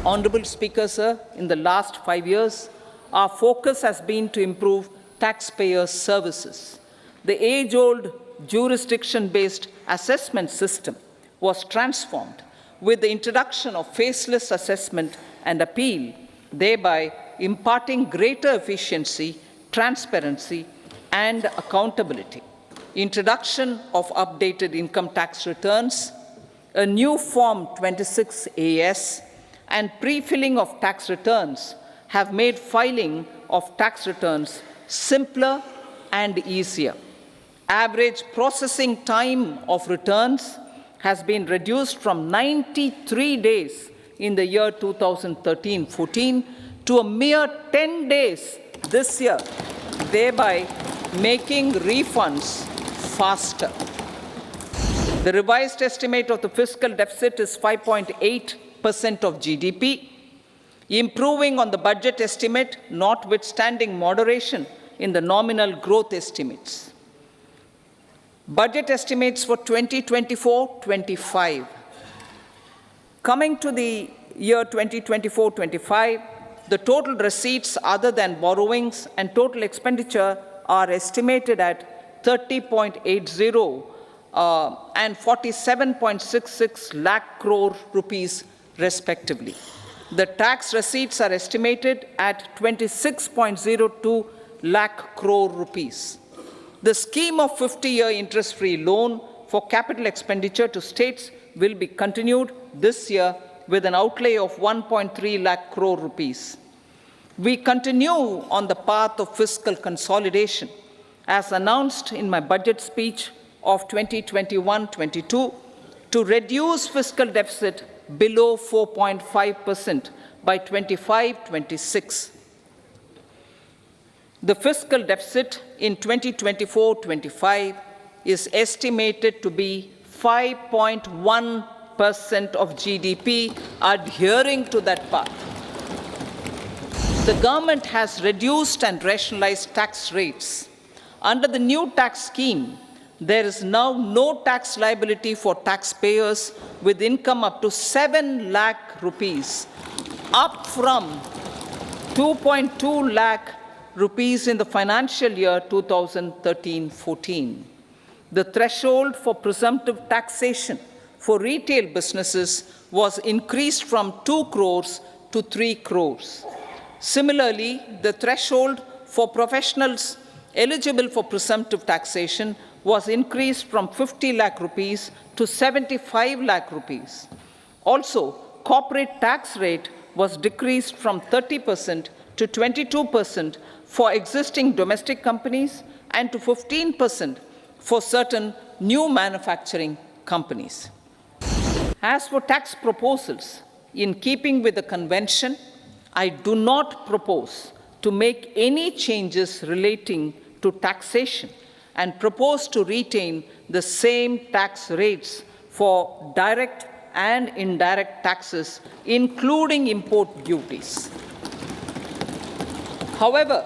Honourable Speaker, sir, in the last 5 years, our focus has been to improve taxpayer services. The age-old jurisdiction-based assessment system was transformed with the introduction of faceless assessment and appeal, thereby imparting greater efficiency, transparency, and accountability. Introduction of updated income tax returns, a new Form 26AS, and pre-filling of tax returns have made filing of tax returns simpler and easier. Average processing time of returns has been reduced from 93 days in the year 2013-14 to a mere 10 days this year, thereby making refunds faster. The revised estimate of the fiscal deficit is 5.8% of GDP, improving on the budget estimate, notwithstanding moderation in the nominal growth estimates. Budget estimates for 2024-25. Coming to the year 2024-25, the total receipts other than borrowings and total expenditure are estimated at 30.80 and 47.66 lakh crore rupees respectively. The tax receipts are estimated at 26.02 lakh crore rupees. The scheme of 50-year interest-free loan for capital expenditure to states will be continued this year with an outlay of 1.3 lakh crore rupees. We continue on the path of fiscal consolidation, as announced in my budget speech of 2021-22, to reduce fiscal deficit below 4.5% by 25-26. The fiscal deficit in 2024-25 is estimated to be 5.1% of GDP, adhering to that path. The government has reduced and rationalized tax rates. Under the new tax scheme, there is now no tax liability for taxpayers with income up to 7 lakh rupees, up from 2.2 lakh rupees in the financial year 2013-14. The threshold for presumptive taxation for retail businesses was increased from 2 crores to 3 crores. Similarly, the threshold for professionals eligible for presumptive taxation was increased from 50 lakh rupees to 75 lakh rupees. Also, corporate tax rate was decreased from 30% to 22% for existing domestic companies and to 15% for certain new manufacturing companies. As for tax proposals, in keeping with the convention, I do not propose to make any changes relating to taxation and propose to retain the same tax rates for direct and indirect taxes, including import duties. However,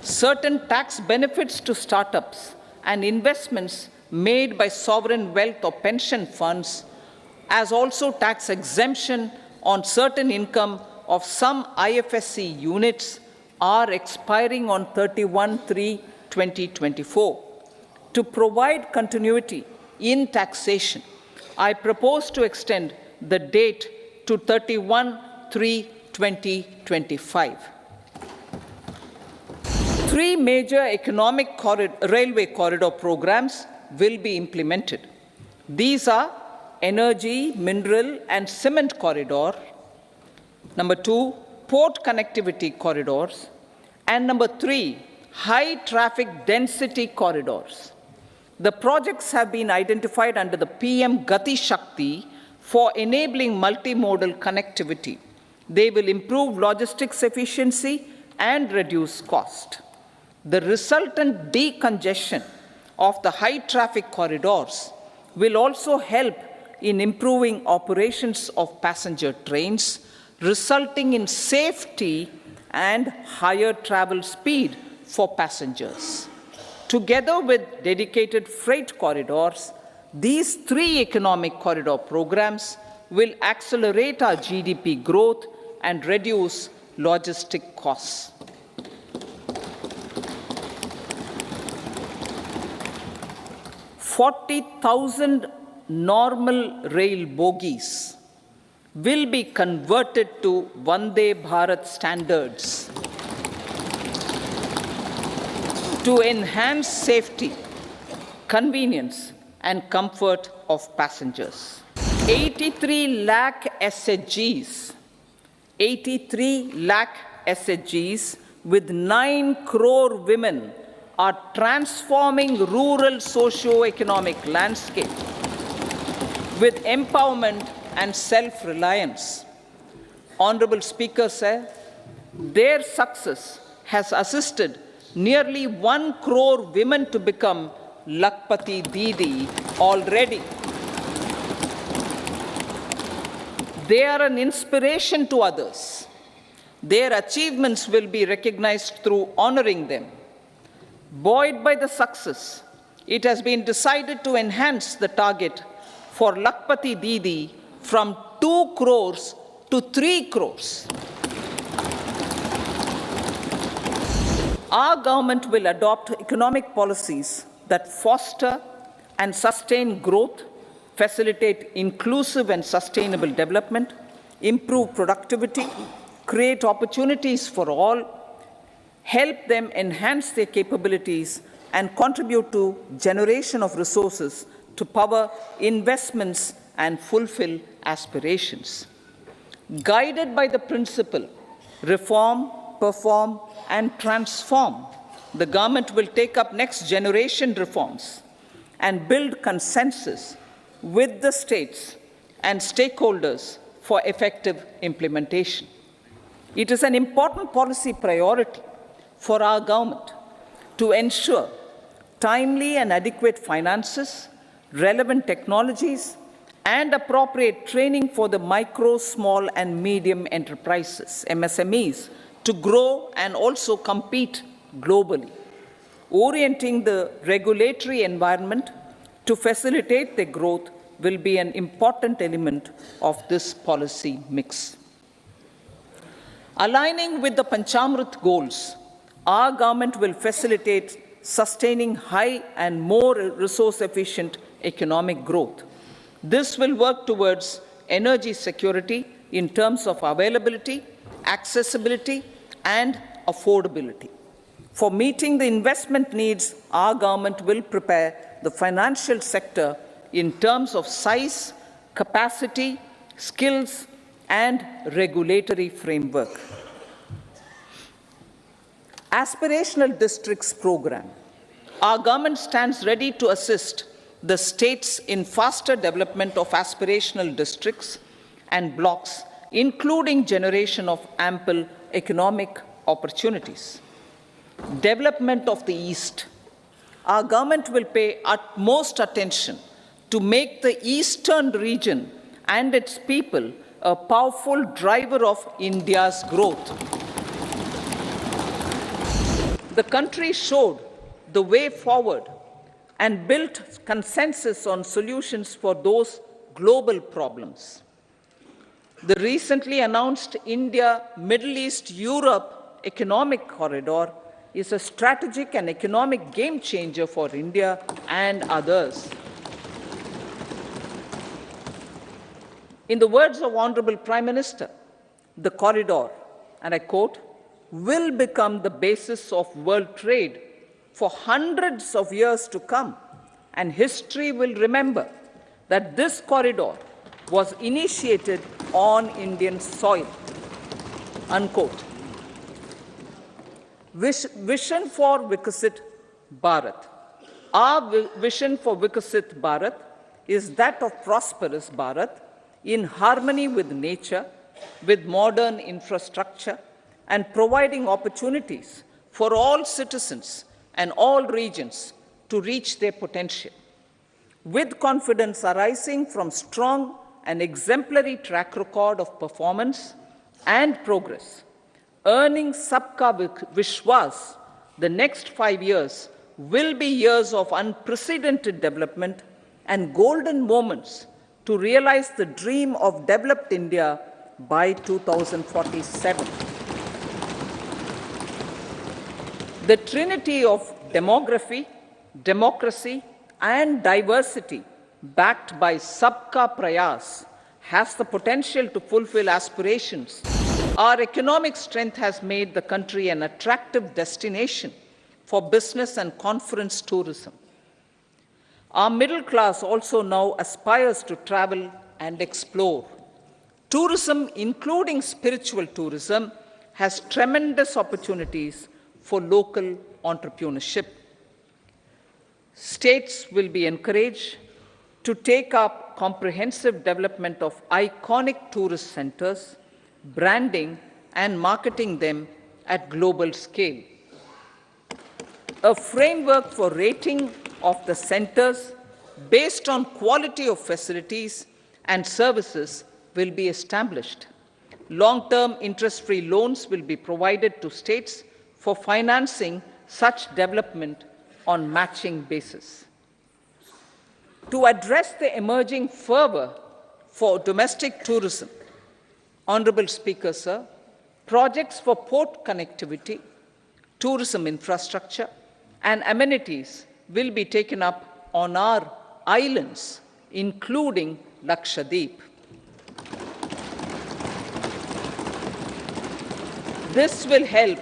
certain tax benefits to startups and investments made by sovereign wealth or pension funds, as also tax exemption on certain income of some IFSC units, are expiring on 31/3/2024. To provide continuity in taxation, I propose to extend the date to 31/3/2025. 3 major economic railway corridor programs will be implemented. These are energy, mineral, and cement corridor. Number 2, port connectivity corridors. And number 3, high traffic density corridors. The projects have been identified under the PM Gati Shakti for enabling multimodal connectivity. They will improve logistics efficiency and reduce cost. The resultant decongestion of the high traffic corridors will also help in improving operations of passenger trains, resulting in safety and higher travel speed for passengers. Together with dedicated freight corridors, these 3 economic corridor programs will accelerate our GDP growth and reduce logistic costs. $40,000 normal rail bogies will be converted to Vande Bharat standards to enhance safety, convenience, and comfort of passengers. 83 lakh SHGs, 83 lakh SHGs with 9 crore women are transforming rural socio-economic landscape with empowerment and self-reliance. Honorable Speaker said, their success has assisted nearly 1 crore women to become Lakpati Didi already. They are an inspiration to others. Their achievements will be recognized through honoring them. Buoyed by the success, it has been decided to enhance the target for Lakpati Didi from 2 crores to 3 crores. Our government will adopt economic policies that foster and sustain growth, facilitate inclusive and sustainable development, improve productivity, create opportunities for all, help them enhance their capabilities, and contribute to generation of resources to power investments and fulfill aspirations. Guided by the principle, reform, perform, and transform, the government will take up next generation reforms and build consensus with the states and stakeholders for effective implementation. It is an important policy priority for our government to ensure timely and adequate finances, relevant technologies, and appropriate training for the micro, small, and medium enterprises, MSMEs, to grow and also compete globally. Orienting the regulatory environment to facilitate their growth will be an important element of this policy mix. Aligning with the Panchamrit goals, our government will facilitate sustaining high and more resource-efficient economic growth. This will work towards energy security in terms of availability, accessibility, and affordability. For meeting the investment needs, our government will prepare the financial sector in terms of size, capacity, skills, and regulatory framework. Aspirational Districts Program. Our government stands ready to assist the states in faster development of aspirational districts and blocks, including generation of ample economic opportunities. Development of the East. Our government will pay utmost attention to make the eastern region and its people a powerful driver of India's growth. The country showed the way forward and built consensus on solutions for those global problems. The recently announced India-Middle East-Europe economic corridor is a strategic and economic game changer for India and others. In the words of Honorable Prime Minister, the corridor, and I quote, will become the basis of world trade for hundreds of years to come, and history will remember that this corridor was initiated on Indian soil, unquote. Vision for Viksit Bharat. Our vision for Viksit Bharat is that of prosperous Bharat in harmony with nature, with modern infrastructure, and providing opportunities for all citizens and all regions to reach their potential. With confidence arising from strong and exemplary track record of performance and progress, earning Sabka Vishwas, the next 5 years will be years of unprecedented development and golden moments to realize the dream of developed India by 2047. The trinity of demography, democracy, and diversity, backed by Sabka Prayas, has the potential to fulfill aspirations. Our economic strength has made the country an attractive destination for business and conference tourism. Our middle class also now aspires to travel and explore. Tourism, including spiritual tourism, has tremendous opportunities for local entrepreneurship. States will be encouraged to take up comprehensive development of iconic tourist centers, branding and marketing them at global scale. A framework for rating of the centers based on quality of facilities and services will be established. Long-term interest-free loans will be provided to states for financing such development on matching basis. To address the emerging fervor for domestic tourism, Honorable Speaker, sir, projects for port connectivity, tourism infrastructure, and amenities will be taken up on our islands, including Lakshadweep. This will help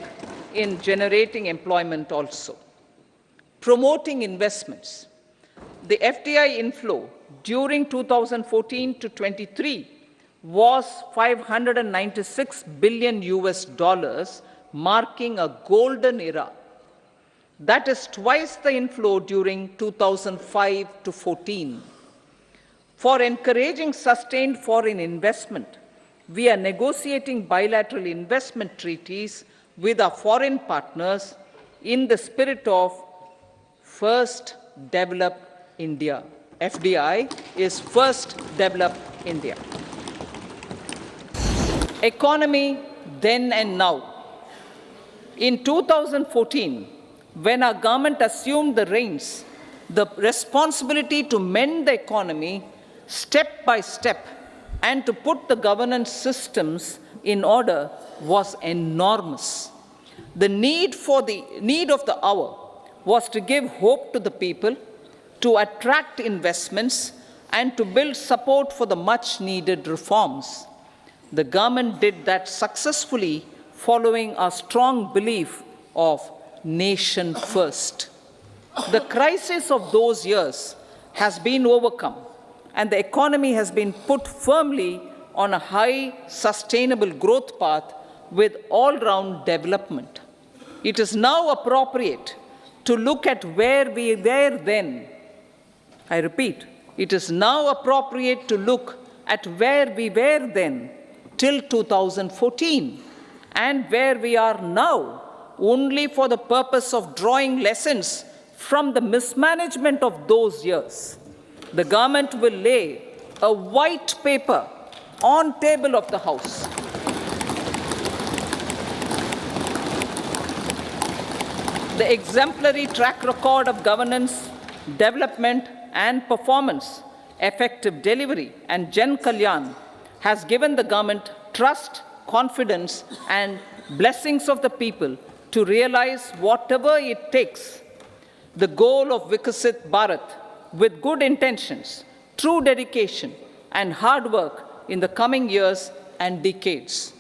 in generating employment also. Promoting investments. The FDI inflow during 2014 to 23 was $596 billion, marking a golden era. That is twice the inflow during 2005 to 14. For encouraging sustained foreign investment, we are negotiating bilateral investment treaties with our foreign partners in the spirit of First Develop India. FDI is First Develop India. Economy then and now. In 2014, when our government assumed the reins, the responsibility to mend the economy step by step and to put the governance systems in order was enormous. The need of the hour was to give hope to the people, to attract investments, and to build support for the much-needed reforms. The government did that successfully, following our strong belief of nation first. The crisis of those years has been overcome, and the economy has been put firmly on a high, sustainable growth path with all-round development. It is now appropriate to look at where we were then. I repeat, it is now appropriate to look at where we were then till 2014 and where we are now, only for the purpose of drawing lessons from the mismanagement of those years. The government will lay a white paper on table of the House. The exemplary track record of governance, development and performance, effective delivery and Jan Kalyan has given the government trust, confidence and blessings of the people to realize whatever it takes, the goal of Viksit Bharat, with good intentions, true dedication and hard work in the coming years and decades.